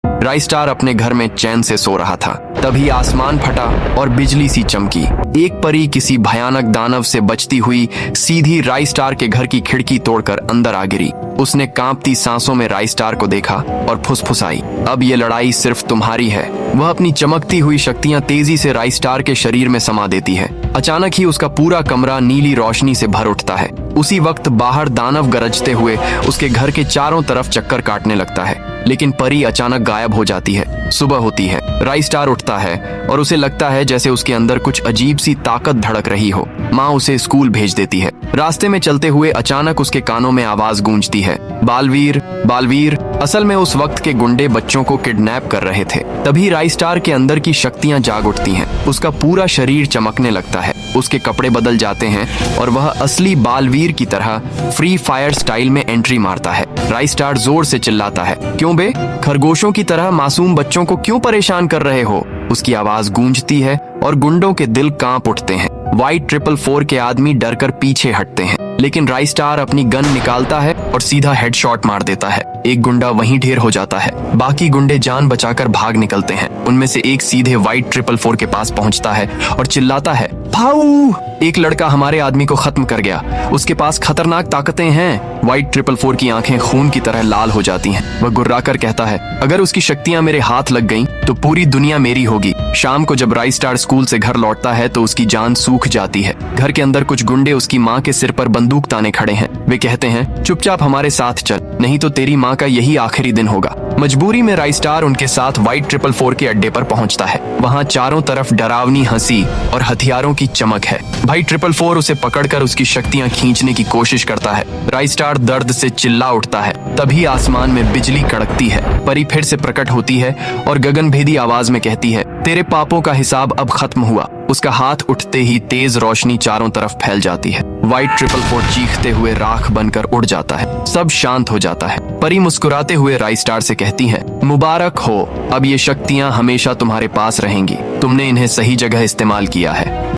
राई स्टार अपने घर में चैन से सो रहा था, तभी आसमान फटा और बिजली सी चमकी। एक परी किसी भयानक दानव से बचती हुई सीधी राई स्टार के घर की खिड़की तोड़कर अंदर आ गिरी। उसने कांपती सांसों में राई स्टार को देखा और फुसफुसाई, अब ये लड़ाई सिर्फ तुम्हारी है। वह अपनी चमकती हुई शक्तियां तेजी से राई स्टार के शरीर में समा देती है। अचानक ही उसका पूरा कमरा नीली रोशनी से भर उठता है। उसी वक्त बाहर दानव गरजते हुए उसके घर के चारों तरफ चक्कर काटने लगता है, लेकिन परी अचानक गायब हो जाती है। सुबह होती है, राई स्टार उठता है और उसे लगता है जैसे उसके अंदर कुछ अजीब सी ताकत धड़क रही हो। माँ उसे स्कूल भेज देती है। रास्ते में चलते हुए अचानक उसके कानों में आवाज गूंजती है, बालवीर बालवीर। असल में उस वक्त के गुंडे बच्चों को किडनैप कर रहे थे। तभी राई स्टार के अंदर की शक्तियां जाग उठती हैं। उसका पूरा शरीर चमकने लगता है, उसके कपड़े बदल जाते हैं और वह असली बालवीर की तरह फ्री फायर स्टाइल में एंट्री मारता है। राई स्टार जोर से चिल्लाता है, क्यों बे, खरगोशों की तरह मासूम बच्चों को क्यों परेशान कर रहे हो? उसकी आवाज गूंजती है और गुंडों के दिल कांप उठते हैं। व्हाइट 444 के आदमी डरकर पीछे हटते हैं, लेकिन राई स्टार अपनी गन निकालता है और सीधा हेडशॉट मार देता है। एक गुंडा वहीं ढेर हो जाता है। बाकी गुंडे जान बचाकर भाग निकलते हैं। उनमें से एक सीधे व्हाइट 444 के पास पहुंचता है और चिल्लाता है, भाऊ, एक लड़का हमारे आदमी को खत्म कर गया, उसके पास खतरनाक ताकतें हैं। व्हाइट 444 की आंखें खून की तरह लाल हो जाती हैं। वह गुर्राकर कहता है, अगर उसकी शक्तियां मेरे हाथ लग गईं, तो पूरी दुनिया मेरी होगी। शाम को जब राई स्टार स्कूल से घर लौटता है तो उसकी जान सूख जाती है। घर के अंदर कुछ गुंडे उसकी माँ के सिर पर बंदूक ताने खड़े हैं। वे कहते हैं, चुपचाप हमारे साथ चल, नहीं तो तेरी माँ का यही आखिरी दिन होगा। मजबूरी में राई स्टार उनके साथ व्हाइट 444 के अड्डे पर पहुंचता है। वहां चारों तरफ डरावनी हंसी और हथियारों की चमक है। भाई 444 उसे पकड़कर उसकी शक्तियां खींचने की कोशिश करता है। राई स्टार दर्द से चिल्ला उठता है। तभी आसमान में बिजली कड़कती है। परी फिर से प्रकट होती है और गगनभेदी आवाज में कहती है, तेरे पापों का हिसाब अब खत्म हुआ। उसका हाथ उठते ही तेज रोशनी चारों तरफ फैल जाती है। व्हाइट 444 चीखते हुए राख बनकर उड़ जाता है। सब शांत हो जाता है। परी मुस्कुराते हुए राई स्टार से कहती है, मुबारक हो, अब ये शक्तियां हमेशा तुम्हारे पास रहेंगी। तुमने इन्हें सही जगह इस्तेमाल किया है।